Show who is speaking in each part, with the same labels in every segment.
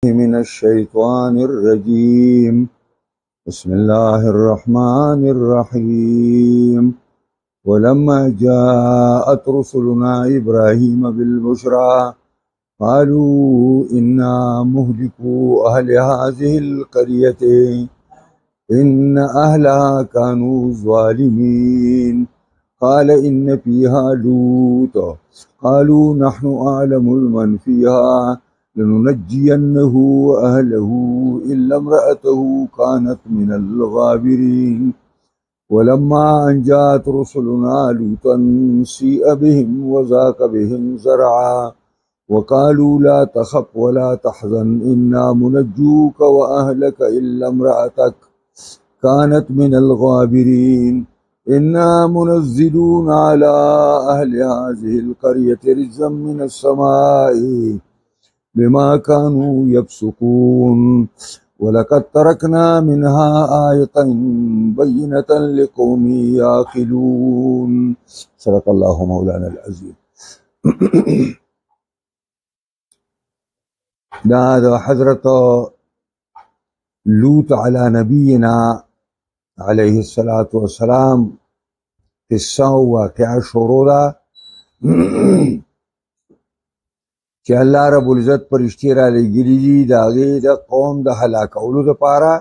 Speaker 1: من الشيطان الرجيم. بسم الله الرحمن الرحيم. ولما جاءت رسلنا إبراهيم بالبشرى قالوا إنا مهلكو أهل هذه القرية إن أهلها كانوا ظالمين. قال إن فيها لوط قالوا نحن أعلم من فيها لننجينه وأهله إلا امرأته كانت من الغابرين. ولما أن جاءت رسلنا لوطا سيء بهم وضاق بهم زرعا وقالوا لا تخف ولا تحزن إنا منجوك وأهلك إلا امرأتك كانت من الغابرين. إنا منزلون على أهل هذه القرية رجزا من السماء بما كانوا يفسقون. ولقد تركنا منها آية بينة لقوم يعقلون. صدق الله مولانا العظيم. دا حضرت لوط على نبینا علیہ الصلاة والسلام قصہ و واقعہ شروع دا چې الله رب العزت فرشتي را لېږلي دي د هغې د قوم د هلاکولو دپاره.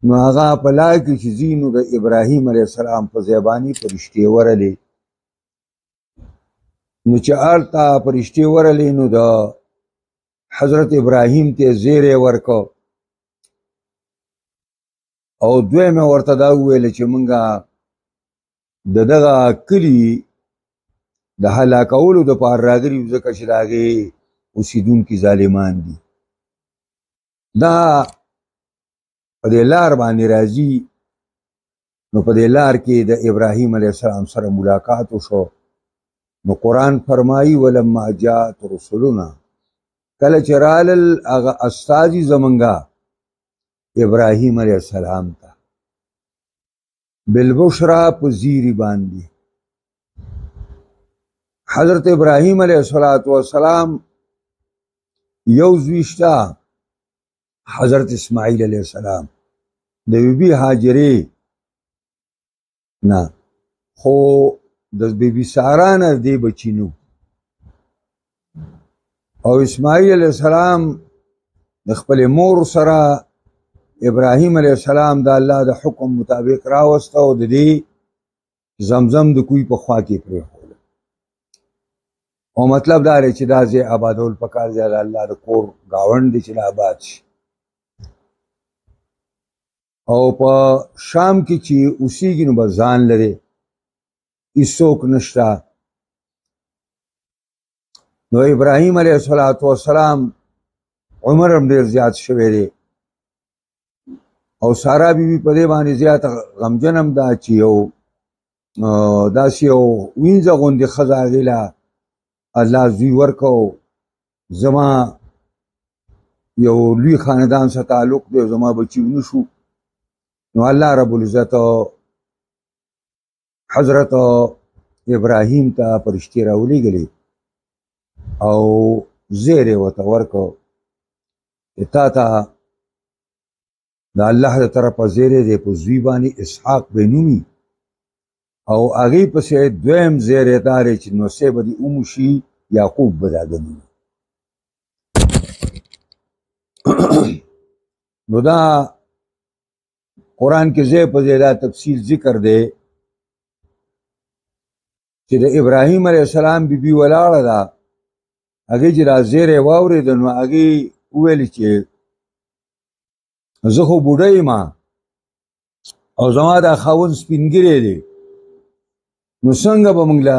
Speaker 1: نو هغه په لار کې چې ځي نو د ابراهیم علیه السلام په ځای باندې فرشتې ورلې. نو چې هلته فرشتې ورلې نو د حضرت ابراهیم ته زیری ورکړ او دویمه ورته دا وویله چې مونږه د دغه کلي د هلاکولو دپاره راغلي یو ځکه چې د هغې اوسېدونکي ظالمان دي. دا په دې لار باندې راځي. نو په دې لار کې د ابراهیم علیه السلام سره ملاقات وشو. نو قرآن فرمایي ولما جاءت رسلنا، کله چې رالل هغه استازي زمونږه ابراهیم علیه السلام ته بالبشرا په زیري باندې. حضرت ابراهیم علیه السلام یو زوی شته حضرت اسماعیل علیه السلام د بیبي هاجرې نه، خو د بیبي سارا نه دې بچي نو. او اسماعیل علیه السلام د خپلې مور سره ابراهیم علیه السلام د الله د حکم مطابق راوسته او د دې زمزم د کوی په خوا کې پرېښود. او مطلب دا دی چې دا ځای آبادول پکار دی، د الله د کور ګاونډ دی چې دا آباد شي. او په شام کې چې اوسېږي نو به ځان لري، هېڅوک نشته. نو ابراهیم علیه السلام عمر هم ډېر زیات شوی دی او سارا بیبي په دې باندې زیاته غمجن هم ده چې یو داسې یو وینځه غوندې ښځه هغې له الله زوی ورکو. زما یو لوی خاندان سره تعلق دی، زما بچي ونه شو. نو الله رب العزت حضرت ابراهیم ته فرشتې راولېږلې او زیری ورته ورکړ چې تا ته د الله د طرفه زیری دی، په زوی باندې اسحاق به نومي. او هغې پسې دویم زیری دا دی چې نسې به دې وموشي یعقوب به د هغه نومي. نو دا قرآن کې ځای په ځای دا تفصیل ذکر دی چې د ابراهیم علیه السلام بیبي ولاړه ده، هغې چې دا زیری واورېده نو هغې وویلې چې زه خو بوډۍ یم او زما دا خاوند سپین ږیری دی، نو څنګه به موږ له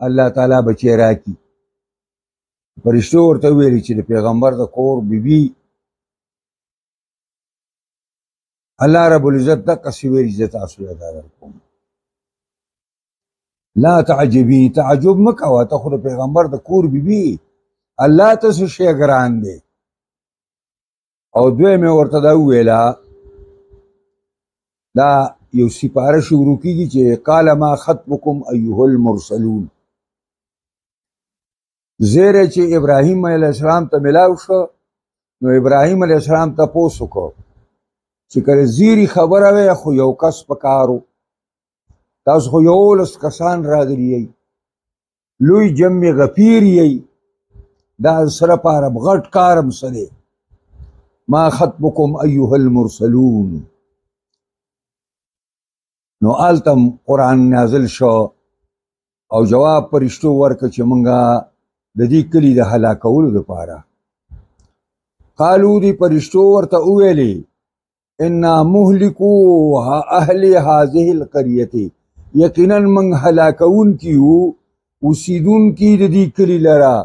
Speaker 1: الله تعالی بچی راکړي. فرشتو ورته وویلې چې د پیغمبر د کور بیبي الله رب العزت دقسې ویلي چې زه تاسو له دا درکوم. لا تعجبي، تعجب مه کوه، ته خو د پیغمبر د کور بیبي، الله ته څه شی ګران دی. او دویمې ورته دا وویله، دا یو سپاره شروع کېږي چې قال ما خطبکم ایها المرسلون. زیری چې ابراهیم علیه السلام ته ملاو شو نو ابراهیم علیه السلام تپوس وکړو چې کله زیری خبره وی خو یو کس پکارو تاسو خو 11 کسان راغلي یئ لوی جمع غفیر یئ دا سره پاره غټ کارم سره ما خطبکم ایها المرسلون نو آلتم قرآن نازل شو او جواب پرشتو ورکه چې مونږه د دې کلی د هلاکولو دپاره قالو دی پرشتو ورته وویلې انا مهلکو اهل هذه القريه یقینا من هلاکون کیو اوسیدون کی د دې کلی لرا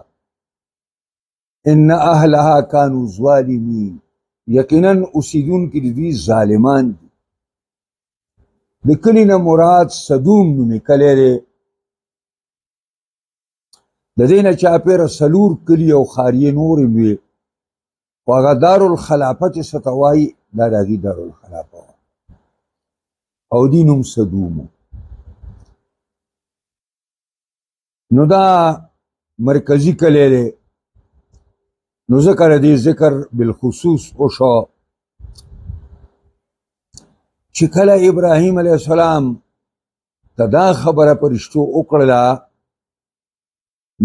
Speaker 1: ان اهلها كانوا ظالمین یقینا اوسیدون کی د دې ظالمان دي د کلی نه مراد صدوم نومې کلی دی د دې نه چاپېره څلور کلي او خاریې نورې وې خو هغه دارالخلافه چې څه ته وایي دا د هغې دارالخلافه وه او دې نوم صدوم نو دا مرکزي کلی دی نو ذکر دې ذکر بالخصوص وشو چې کله ابراهیم علیه السلام ته دا خبره پرشتو وکړله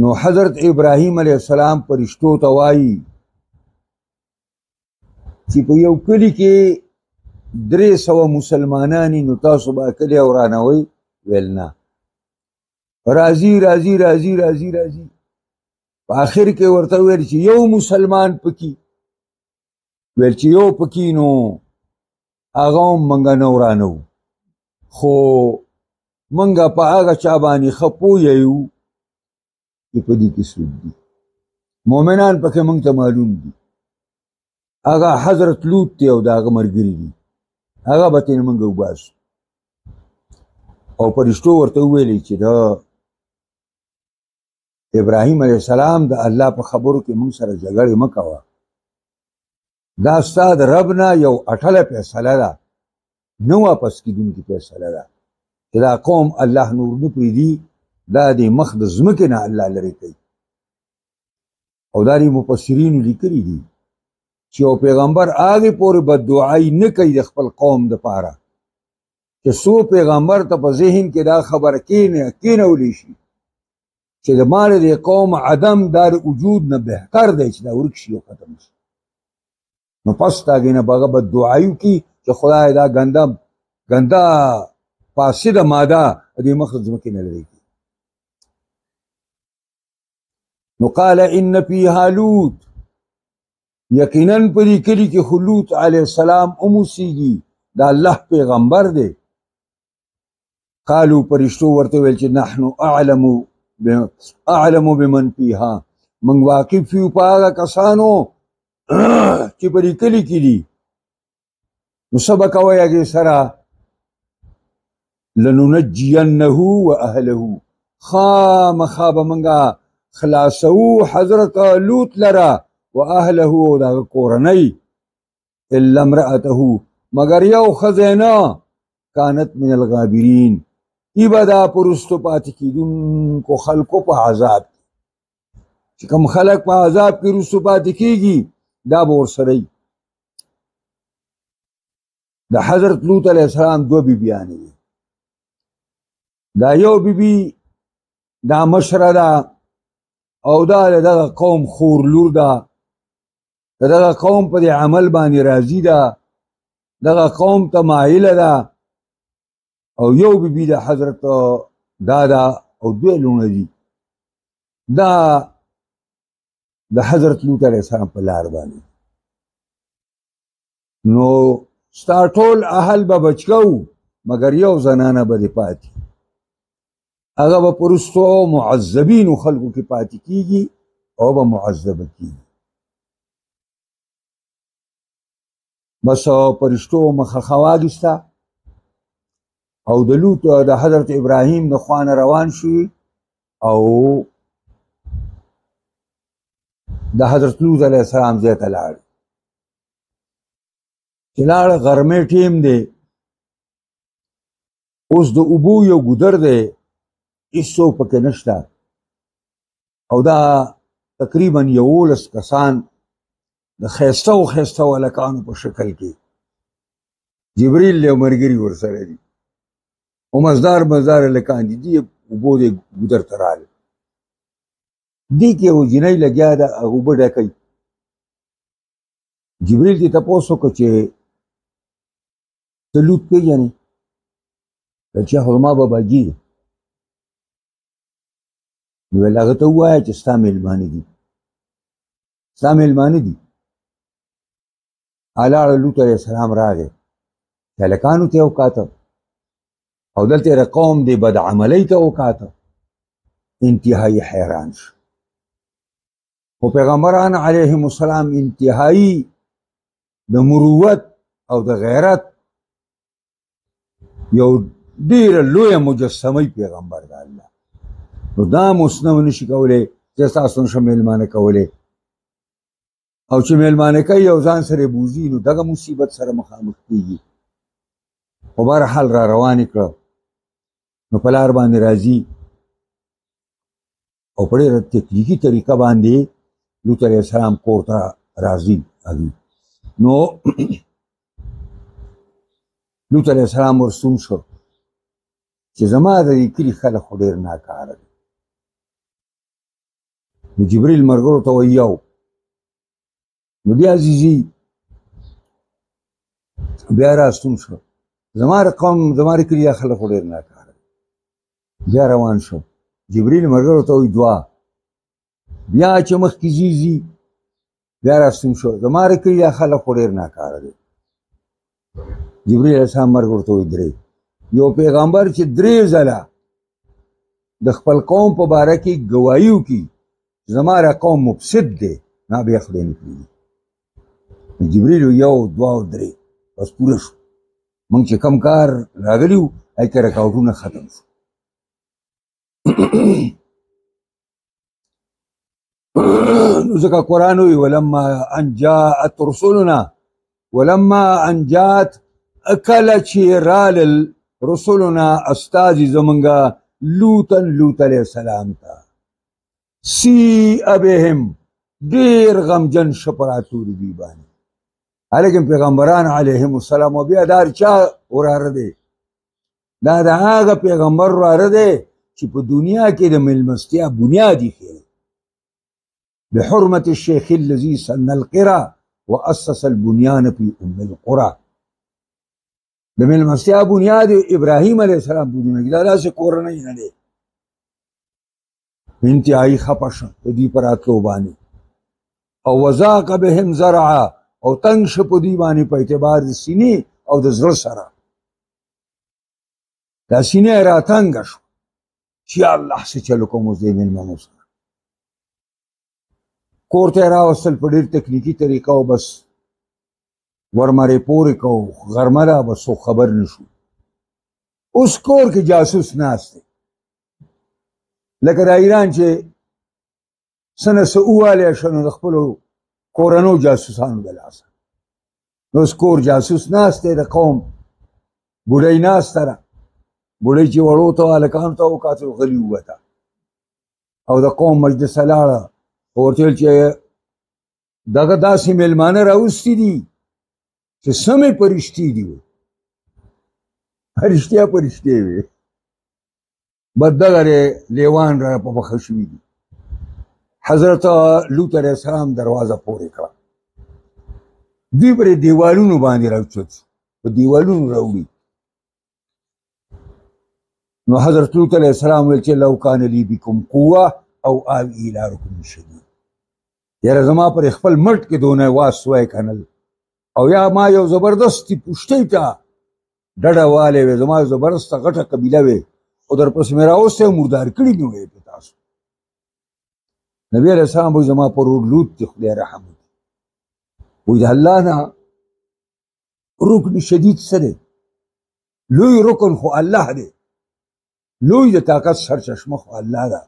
Speaker 1: نو حضرت ابراهیم علیه السلام پرشتو ته وایي چې په یو کلي کې 300 مسلمانانی نو تاسو به کلی ورانوئ ویل نه راځي راځي راځي راځي راځي په آخر کې ورته ویل چې یو مسلمان پکې ویل چې یو پکې نو هغه هم موږ نه ورانو خو موږ په هغه چا باندې ښه پوهه یو چې په دې کې څوک دي مؤمنان پکې موږ ته معلوم دي هغه حضرت لوط دی او د هغه ملګري دي هغه به ترې موږ وباسو او پرشتو ورته وویلې چې دا ابراهیم علیه السلام د الله په خبرو کې موږ سره جګړې مه کوه دا ستا د رب نه یو اټله فیصله ده نه واپس کېدونکې فیصله ده چې دا قوم الله نور نه پرېږدي دا د مخ د ځمکې نه الله لرې کوي او دا د مفسرینو لیکلي دي چې یو پیغمبر هغې پورې بددعایي نه کوي د خپل قوم دپاره چې څو پیغمبر ته په ذهن کې دا خبره کېنولی شي چې د ما د قوم عدم دا وجود نه بهتر دی چې دا ورک شي او ختم شي نو پس د هغې نه به هغه بددعایي وکړي چې خدای دا ګنده فاسده ماده د دې مخ د ځمکې نه لرې کړي نو قال ان فيها لوط یقینا په دې کلي کې خو لوط علیه السلام هم اوسېږي دا الله پیغمبر دی قالو پرشتو ورته ویل چې نحن اعلم بمن فيها موږ واقف یو په هغه کسانو چې په دې کلي کې دي نو څه به کوئ هغې سره لننجینه واهله خامخا به موږ خلاصو حضرت لوط لره واهله او د هغه کورنۍ الا امرأته مگر یو ښځی نه کانت من الغابرین ای به دا په رستو پاتې کېدونکو خلکو په عذاب چې کوم خلک په عذاب کې رستو پاتې کېږي دا به ورسره وي د حضرت لوط علیه السلام 2 بیبیانې وي دا یو بیبي دا مشره ده او دا د دغه قوم خور لور ده د دغه قوم په دې عمل باندې راضي ده دغه قوم ته مایله ده او یو بیبي د حضرت دادا او 2 لوڼه دي دا د حضرت لوط علیه السلام په لار باندې نو ستا ټول اهل به بچکو مگر یو زنانه به دې پاتې هغه به په رستو معذبینو خلکو کې پاتې کېږي او به معذبه کېږي بس پرشتو مخه واخیسته او د لوط د حضرت ابراهیم د خوا نه روان شوي او د حضرت لوط علیه السلام ځای ته لاړ چې لاړ غرمې ټیم دی اوس د اوبو یو ګودر دی هېڅوک پکې نشته او دا تقریبا 11 کسان د ښایسته او ښایسته هلکانو په شکل کې جبریل له ملګري ورسره دي او مزدار هلکان دي دي اوبو دې ګودر ته راغلل دې کې یو جنۍ لګیا ده هغه اوبه ډکوي جبریل دې تپوس وکړه چې ته لوط پېژنې چې خو زما باباجي دی نو ویل هغه ته ووایه چې ستا مېلمانه دي ستا مېلمانه دي الاړه لوط علیه السلام راغی هلکانو ته یې وکاته او دلته یې قوم دې بدعملۍ ته وکاته انتهایي حیران شو خو پیغمبران علیهم السلام انتهایي د مروت او د غیرت یو ډېره لویه مجسمه پیغمبر د الله نو دا مسنو نشي کولی چې ستاسو نشه مېلمانه کولی او چې مېلمانه کوي او ځان سره بوځي نو دغه مصیبت سره مخامخ کېږي خو بهرحال را روان یې کړه نو په لار باندې راځي او په ډېره تکنیکي طریقه باندې لوط علیه السلام کور ته راځي نو لوط علیه السلام ورستون شو چې زما د دې کلي خلک خو ډېر ناکاره دي نو جبریل ملګرو ته وایي یو نو بیا ځي بیا راستون شو زما د قوم زما د کلي خلک خو ډېر ناکاره دي بیا روان شو جبریل ملګرو ته وایي دوه بیا چې مخکې ځي بیا راستون شو زما د کلي خلک خو ډېر ناکاره دي جبریل علیه السلام ملګرو ته وایي درې یو پیغمبر چې درې ځله د خپل قوم په باره کې ګواهي وکړي زما د قوم مفسد دی نه بیا خدای نه پرېږدي جبریل یو دوه او درې بس پوره شو موږ چې کم کار راغلي وو هغې کې رکاوټونه ختم شو نو ځکه قرآن وایي ولما ان جاءت رسلنا ولما ان جاءت کله چې رالل رسولنا استازي زمونږه لوط علیه السلام ته سیء بهم ډېر غمجن شه په راتلو د دوی باندې هلکه پیغمبران علیهم السلام او بیا دا چا وراره دی دا د هغه پیغمبر وراره دی چې په دنیا کې د مېلمستیا بنیاد ایښی بحرمة الشیخ الذي سن القرى واسس البنيان في ام القرى د مېلمستیا بنیاد ابراهیم علیه السلام په دنیا کې دا داسې کورنۍ نه دی انتهایي خفه شه د دوی په راتلو باندې او وضاق بهم زرعا او تنګ شه په دوی باندې په اعتبار د سینې او د زړه سره دا سینې یې راتنګه شو چې الله څه چلو کوم اوس دې مېلمنو سره کور ته یې راوستل په ډېر تکنیکي طریقه او بس ورمرې پورې کو غرمه ده بس څوک خبر نه شو اوس کور کې جاسوس ناست دی لکه د ایران چې څه نه څه ووالی شه نو د خپلو کورنو جاسوسانو د لاسه نو اوس کور جاسوس ناست دی د قوم بوډۍ ناسته ده بوډۍ چې وړو ته هلکانو ته وکتل غلي ووته او د قوم مجلسه لاړه ورته ویل چې دغه داسې مېلمانه راوستي دي چې سمې پرشتې دي رښتیا پرشتې وې بس دغه لیوان را په مخه شوي دي حضرت لوط علیه السلام دروازه پورې کړه دوی پرې دیوالونو باندې راوچت په دیوالونو راوړي نو حضرت لوط علیه السلام ویل چې لو کان لی بکم قوه او آوی الی رکن شدید یاره زما پر خپل مټ کې دونه واس وای کنل او یا ما یو زبردستی پوشتې ته ډډه والی وې زما یو زبردسته غټه قبیله وې او در پسې مې راوستی او مردار کړي مې وې په تاسو نبي علیه السلام وایي زما پر ورور لوط ته خدای رحم وکړي وایي د الله نه رکن شدید څه دی لوی رکن خو الله دی لوی د طاقت سرچشمه خو الله ده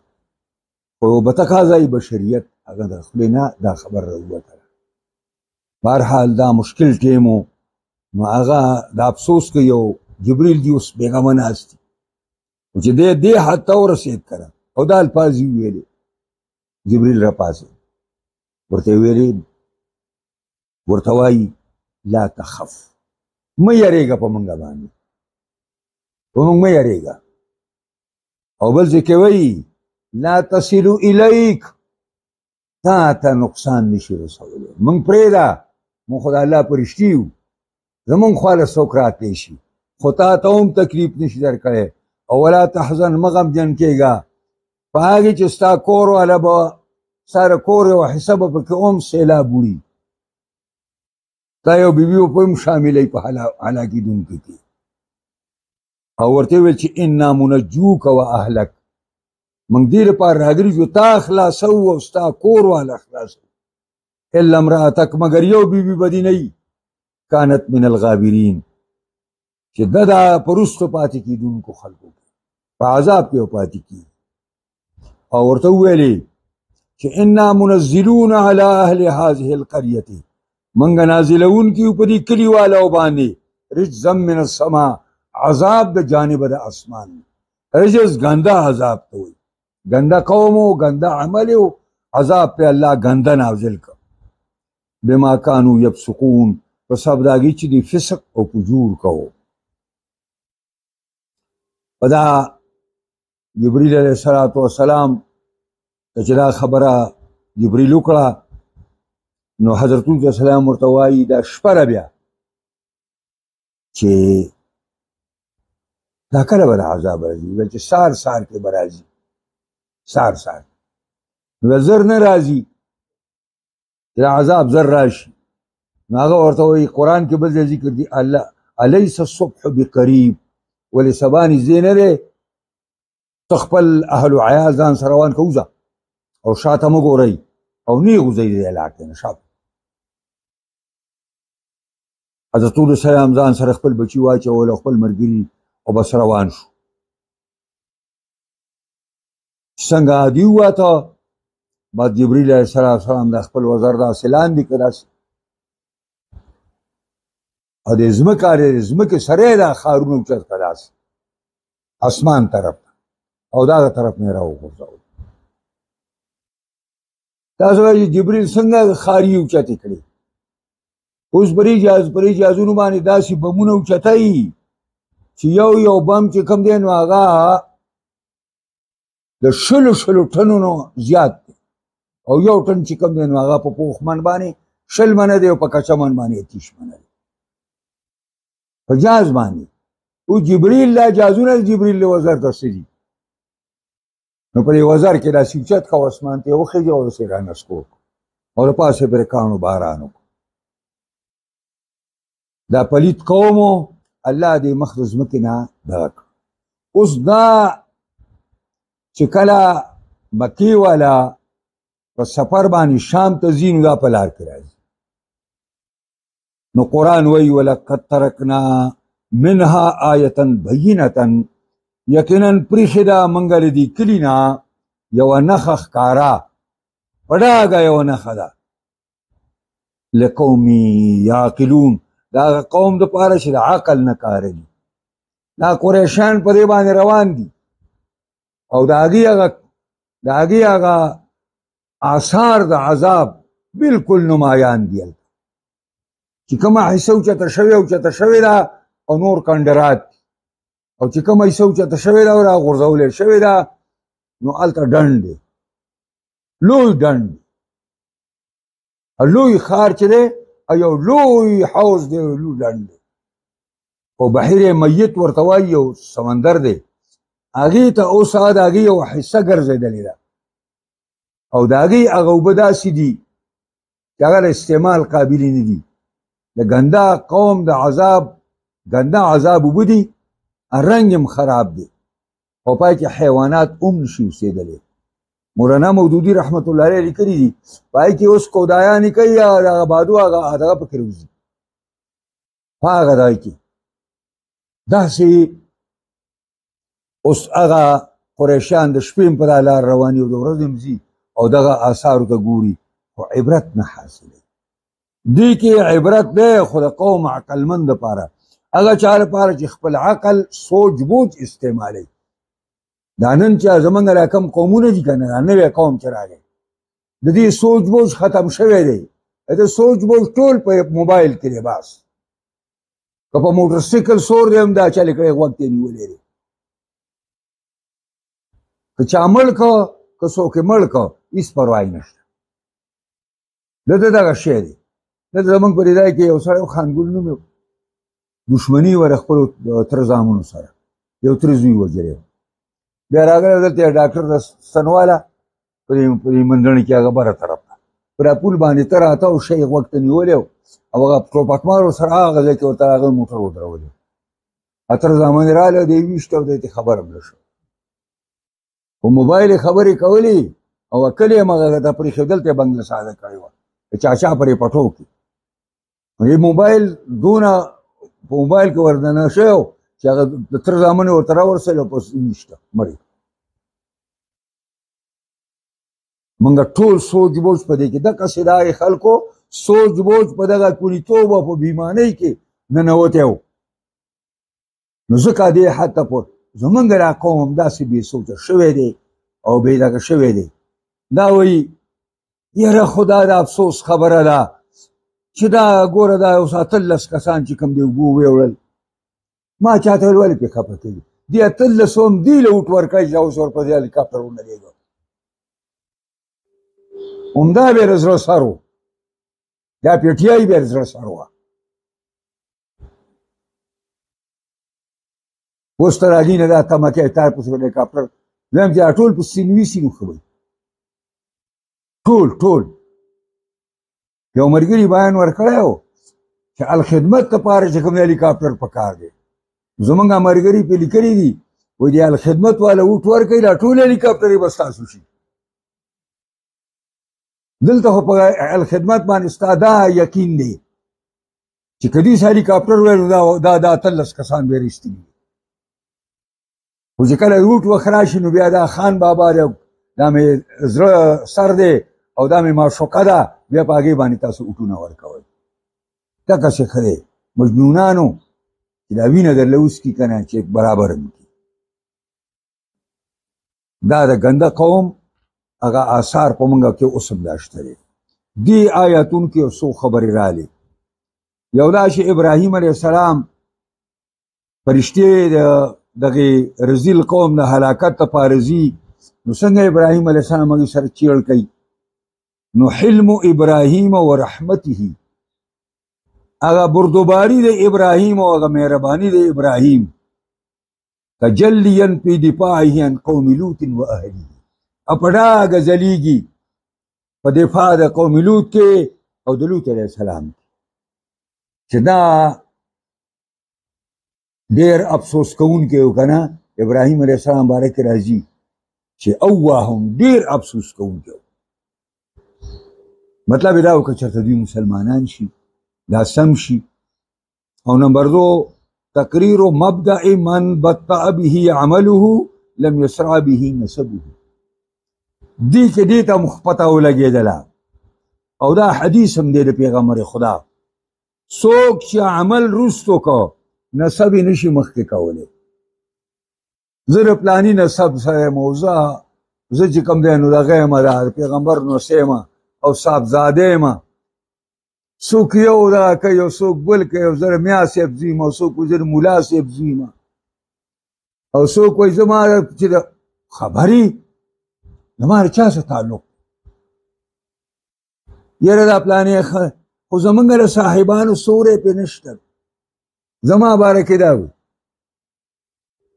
Speaker 1: خو بتقاضای بشریت هغه د خپلې نه دا خبر راووتله بهرحال دا مشکل ټیم و نو هغه د افسوس که یو جبریل دی اوس بیغمه ناست دی چې دې حد ته ورسېد کنه او دا الفاظ یې ویلې جبریل راپاسېد ورته یې ویلې ورته وایي لا تخف مه یریږه په موږ باندې په موږ مه یریږه او بل ځای کې وایي لا تصلو الیک تا ته نقصان نشي رسولی موږ پرېږده موږ خو د الله فرشتي یو زمونږ خواله څوک راتلی شي خو تا ته هم تکلیف نشي درکړی او ولا تحزن مه غمجن کېږه په هغې چې ستا کور والا به ستا د کور یوه حصه به پکې هم سیلاب وړي تا یو بیبي به هم شاملوي په هلاکېدونکو کې او ورته ویل چې انا منجوک و اهلک موږ دې لپاره راغلي چې تا خلاصو او ستا کور والا خلاصو الا امرأتک مګر یو بیبي به دې نه وي کانت من الغابرین چې دا په وروستو پاتې کېدونکو خلکو کې په عذاب کې پاتې کېږي او ورته وویلې چې انا منزلون علی اهل هذه القریة منګه نازلونکي یو په دې کلیوالو باندې رجزا من السما عذاب د جانب د اسمان رجز ګنده عذاب ته وایي ګنده قوم و ګنده عمل و عذاب په الله ګنده نازل کړ بما کانوا یفسقون په سبب د هغې چې دوی فسق او فجور کوو په دا جبریل علیه السلام ته چې دا خبره جبریل وکړه نو حضرت علیه السلام ورته وایي دا شپه بیا چې دا کله به د عذاب راځي ویل چې سار کې به راځي سار نو زر نه راځي چې دا عذاب زر راشي نو هغه ورته وایي قرآن کې بل ځای ذکر دي الله الیس الصبح بقریب ولې سبا نږدې نه دی ته خپل اهل و عیال ځان سره روان که وځه او شاته مه ګورئ او نیغ وځئ دې علاقې نه شاته حضرت علیه السلام ځان سره خپل بچي واچول او خپل ملګري او بس روان شو څنګه عادي وواته بعد جبریل علیه السلام د خپل وزر داسې لاندې کړه داسې او د ځمکې سره یې دا ښارونه اوچت کړه داسې اسمان طرف او دغه طرف نه یې راوغورځول تاسو وایئ جبریل څنګه ښاري اوچتې کړې اوس پر جهازونو باندې داسې بمونه اوچتوي چې یو بم چې کوم دی نو هغه د شلو ټنونو زیات دی او یو ټن چې کوم دی نو هغه په پوخ من باندې 20 منه دی او په کچه من باندې 30 منه دی په جهاز باندې او جبریل لا جهازونه جبریل له وزر ته سړي نو په دې وزر کې داسې اوچت کو اسمان ته وخېږي او داسې رانسکو او د پاسه پرې کاڼو باران وکړو دا پلیت قومو الله دې مخ د ځمکې نه دغه کړ اوس دا چې کله مکې والا په سفر باندې شام ته ځي نو دا په لار کې راځي نو قرآن وایي ولقد ترکنا منها آیة بینة یقینا پریښې ده موږ له دې کلي نه یوه نښه ښکاره په ډاګه یوه نښه ده لقوم یعقلون دا قوم دپاره چې د عقل نه کار دي دا قریشیان په دې باندې روان دي او د هغې هغه آثار د عذاب بلکل نمایان دي چې کومه حصه اوچته شوې ده او نور کنډرات او چې کومه حصه اوچته شوې ده او راغورځولې شوې ده نو هلته ډنډ دی لوی ډنډ دی لوی ښار چې دی او یو لوی حوض دی لوی ډنډ دی او بحیر میت ورته وایي یو سمندر دی هغې ته اوس هغه د هغې یوه حصه ګرځېدلې ده او د هغې هغه اوبه داسې دي چې هغه د استعمال قابلې نه دي د ګنده قوم د ګنده عذاب اوبه دي رنګ هم خراب دی او پای کې حیوانات هم نشي اوسېدلی مولانا مودودي رحمت الله علیه لیکلي دي پای کې اوس کودایانې کوي هغه بادو هغه پکې روځي په هغه ځای کې داسې اوس هغه قریشیان د شپې په دا لار رواني او د ورځې هم ځي او دغه آثارو ته ګوري خو عبرت نه حاصلوي دې کې عبرت دی خو د قوم عقلمند دپاره هغه چا لپاره چې خپل عقل سوچ بوچ استعمالوي دا نن چې زمونږ را کم قومونه دي که نه دا نوی قوم چې راغی د دې سوچ بوچ ختم شوی دی د سوچ بوچ ټول په موبایل کې دی بس که په موټر سایکل سور دی هم دا چلې کړی وخت یې نیولی دی که چا مړ که که څوک یې مړ که هېڅ پروا یې نشته دته دغه شی دی دلته زمونږ په دې ځای کې یو سړی خانګل نوم یو دښمني وه د خپلو تره زامنو سره یو تره زوی وژلی و بیا راغلی دلته یو ډاکټر د ستنواله په دې منډڼې کې هغه بره طرف ته په دا پول باندې ته راته او شی غوږ ته نیولی و او هغه ټوپکمار ورسره هغه ځای کې ورته هغه موټر ودرولی اتر زامن یې راغلی دی یې ویشته او دی ته خبر هم نه شو په موبایل یې خبرې کولې او کلي هم هغه ته پرېښودل ته یې بنګله ساده کړې وه د چاچا پرې پټو کې یې موبایل دونه په موبایل کې وردننه شوی و چې هغه د تره زامن یې ورته راورسېدل او پس ویشته مړ منګه ټول سوچ بوچ په دې کې دقسې د هغې خلکو سوچ بوچ په دغه کونیتوب او په بیمانۍ کې ننوتی و نو ځکه دې حد ته پورې زمونږ دا قوم همداسې بې سوچه شوی دی او بې دغه شوی دی دا وایي یاره خدا د افسوس خبره ده چې دا ګوره دا اوس 18 کسان چې کوم دی اوبه ویوړل ما چاته ویل ولې پرې خفه کېږي دې 18 هم دې له اوټ ورکړی چې اوس ورپسې هلیکاپټر ونډېږه همدا بې د زړه سر و دا پیټیایي بې د زړه سر وه اوس ته راځي نه دا تمه کوي تار پسې هلیکاپټر دویم چې دا ټول په سینوي سینو ښه وي ټول یو ملګري بیان ورکړی و چې الخدمت لپاره چې کوم هلیکاپټر پکار دی زمونږ ملګري پې لیکلي دي وایي د الخدمت والا اوټ ورکوي دا ټول هلیکاپټر یې به ستاسو شي دلته خو په الخدمت باندې ستا دا یقین دی چې که دې هلیکاپټر ویل دا 18 کسان به رښتیني خو چې کله روټ وخت راشي نو بیا دا خان بابا دی دا مې زړه سر دی او دا مې معشوقه ده بیا په هغې باندې تاسو اوټونه ورکوئ دقسې ښه دی مجنونانو چې دا وینه درله وڅکي که نه چې برابر هم کړي دا د ګنده قوم هغه آثار په موږ کې اوس هم دا شته دی دې آیاتونو کې یو څو خبرې راغلې یو دا چې ابراهیم علیه السلام فرشتې دغې رزیل قوم د هلاکت لپاره ځي نو څنګه ابراهیم علیه السلام هغې سره چیړ کوي نو حلم ابراهیم و رحمته هغه بردوباري د ابراهیم او هغه مهرباني د ابراهیم تجلیا فی دفاعه عن قوم لوط و اهله اپډاګه ځلیږي په دفاع د قوم لوط کې او د لوط علیه السلام چې دا ډېر افسوس کوونکی و که نه ابراهیم علیه السلام باره کې راځي چې اواهم ډېر افسوس کوونکی و مطلب یې دا و که چېرته دوی مسلمانان شي دا سم شي او نمبر 2 تقریر مبدع من بطأ به عمله لم يسرع به نسبه دی کې دې ته پته ولګېدله او دا حدیث هم دی د پیغمبر خدا څوک چې عمل رستو که نسب یې نشي مخکې کولی زه د پلاني نسب سره یم او زه چې کوم دی نو دغه یم د پیغمبر نوسی یم او صاحبزاده یم څوک یو دغه کوي او څوک بل کوي او زه د میا صاحب زوی یم او څوک وایي زه د ملا صاحب زوی یم او څوک وایي زما چې د خبرې زما د چا سره تعلق یاره دا پلانې خو زمونږ د صاحبانو سوری پې نشته زما باره کې دا وي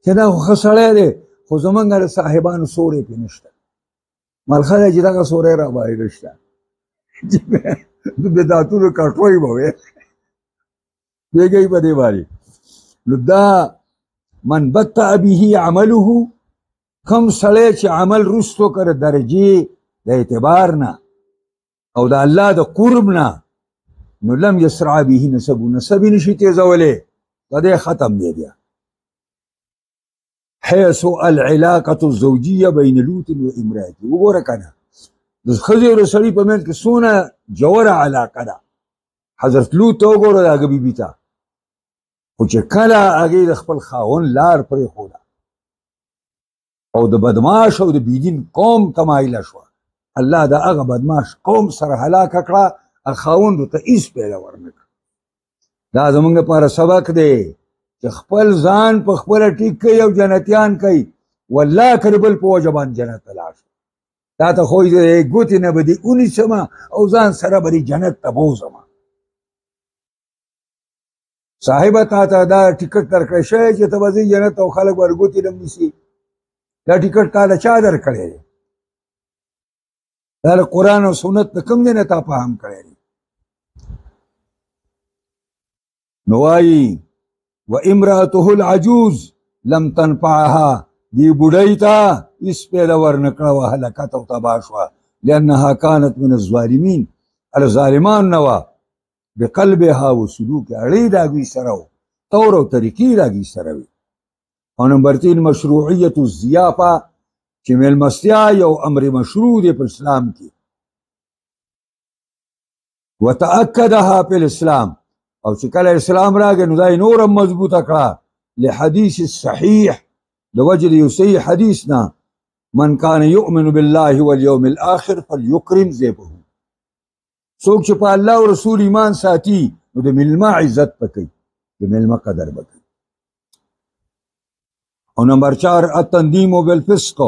Speaker 1: چې دا خو ښه سړی دی خو زمونږ د صاحبانو سوری پې نشته ملخه دی چې دغه سوری را باندې نشته د بدعتونو کټوی به وې پوهېږئ په دې باندې نو دا من بطأ به عمله کم سړی چې عمل رستو که د درجې د اعتبار نه او د الله د قرب نه نو لم یسرع به نسبو نسب یې نشي تیزولی دا دی ختم دی بیا حیث العلاقة الزوجیه بین لوط و امراته وګوره که نه د ښځې او د سړي په منځ کې څونه ژوره علاقه ده حضرت لوط ته وګوره د هغه بیبي ته خو چې کله هغې د خپل خاوند لار پرېښوده او د بدماش او د بیدین قوم تمایله شوه الله د هغه بدماش قوم سره هلاکه کړه خاوندو ته هیڅ پیدا ورنه کړ. دا زمونږ لپاره سبق دی چې خپل ځان په خپله ټیک کوي او جنتیان کوي، والله که د بل په وجه باندې جنت ته لاړ شو. تا ته خو ګوتې نه به دې ونیسمه او ځان سره به دې جنت ته بوځمه. صاحبه تا ته دا ټیکټ درکړی شوی چې ته به ځې جنت ته او خلک به ګوتې نه نیسي. دا ټیکټ تا له چا درکړی دی؟ دا له قرآن او سنت د کوم دی نه تا فهم کړی دی؟ نو وایي وامرأته العجوز لم تنفعها، دی بوډۍ ته هېڅ پیدا ورنه کړه وه، هلکت او تباه شوه. لأنها كانت من الظالمین، ظالمان نه وه. بقلبها و سلوک، اړې د هغوی سره و، طور او طریقې د هغوی سره وي. او نمبر 3 مشروعیت الضیافه، چې میلمستیا یو امر مشروع دی په اسلام کې. وتأکدها فی الاسلام، او چې کله اسلام راغی نو دا یې نور هم مضبوطه کړه. لحدیث صحیح، د وجه د یو صحیح حدیث نه، من کان یؤمن بالله والیوم الاخر فلیکرم ضیفه. څوک چې په الله او رسول ایمان ساتي نو د میلمه عزت به کوي، د میلمه قدر به کوي. او نمبر 4 التندیم بالفسق،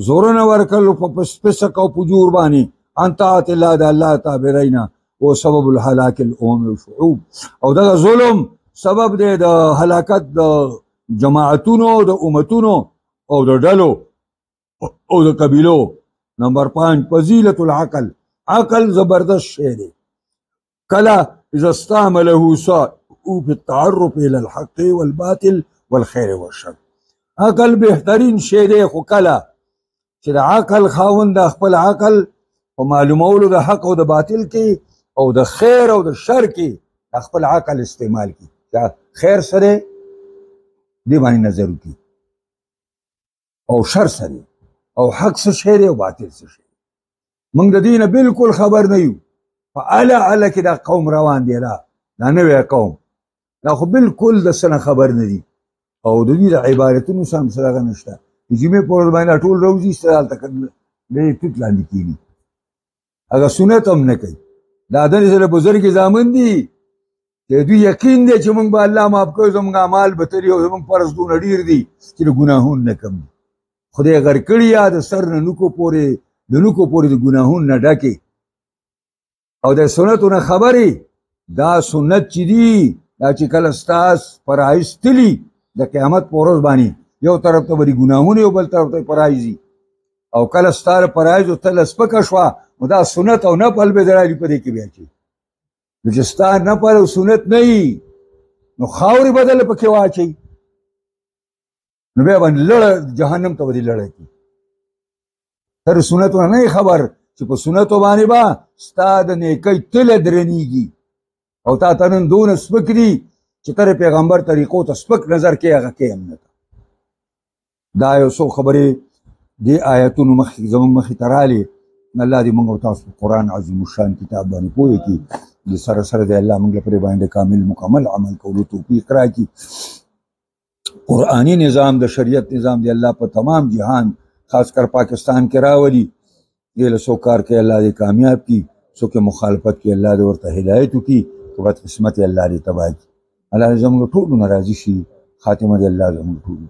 Speaker 1: زورونه ورکړل په فسق او فجور باندې، عن طاعت الله، د الله تابعینا، او سبب الهلاك الامم والشعوب، او دغه ظلم سبب دی د هلاکت د جماعتونو، د امتونو او د ډلو او د قبیلو. نمبر 5 فضیلت العقل، عقل زبردست شی دی. کله اذا استعمله سائو فی التعرف الى الحق والباطل والخیر والشر، عقل بهترین شی دی. خو کله چې د عقل خاوند د خپل عقل په معلومولو د حق او د باطل کې او د خیر او د شر کې خپل عقل استعمال کی، خیر سره دی باندې نظر وکړي او شر سره او حق څه شی دی او باطل څه شی. موږ د دې نه بالکل خبر نه یو. په اله کې دا قوم روان دی، دا نوی قوم، دا خو بالکل د څه نه خبر نه دي او د دوی د عبادتونو سره هم څه دغه نشته. د جمعې په ورځ باندې ټول روځي سره هلته دی توت لاندې کېږي، هغه سنت هم نه کوي. دا دغې سره بزرګ زامن دي چې دوی یقین دی چې موږ به الله معاف کوي، زموږ اعمال بهتري او زموږ فرض دونه ډېر دي چې د ګناهونو نه کم دي. خدای غر کړي یا د سر نه نوکو پورې د ګناهونو نه ډکې او د سنتو نه خبرې. دا سنت چې دي دا چې کله ستاس فرایض تلي د قیامت په ورځ باندې، یو طرف ته به د ګناهونه او بل طرف ته فرایض دي، او کله ستا د فرایضو تله سپکه شوه نو دا سنت او نفل به درالي په دې کې بیا چې نو چې ستا نفل او سنت نه وي نو خاورې بدله پکې واچوي، نو بیا باندې لړه جهنم ته به دې لړه کړي. تر سنتو نه خبر چې په سنتو باندې به ستا د نیکۍ تله درنیږي او تا ته نن دونه سپک دي چې تر پیغمبر طریقو ته سپک نظر کې هغه کې هم نه. دا یو څو خبرې دې آیتونو زموږ مخې ته رالې. الله دې موږ او تاسو په قرآن عظیم الشان کتاب باندې پوه کړي. د سره سره د الله موږ لپاره باندې کامل مکمل عمل کولو توفیق راکړي. قرآنی نظام د شریعت نظام دی الله په تمام جهان خاص کر پاکستان کې راولي. دې له څوک کار کوي الله دې کامیاب کړي، څوک یې مخالفت کوي الله دې ورته هدایت وکړي، که بد قسمت یې الله دې تباه کړي. الله دې زموږ ټولو نه راضي شي، خاتمه دې الله زموږ ټولو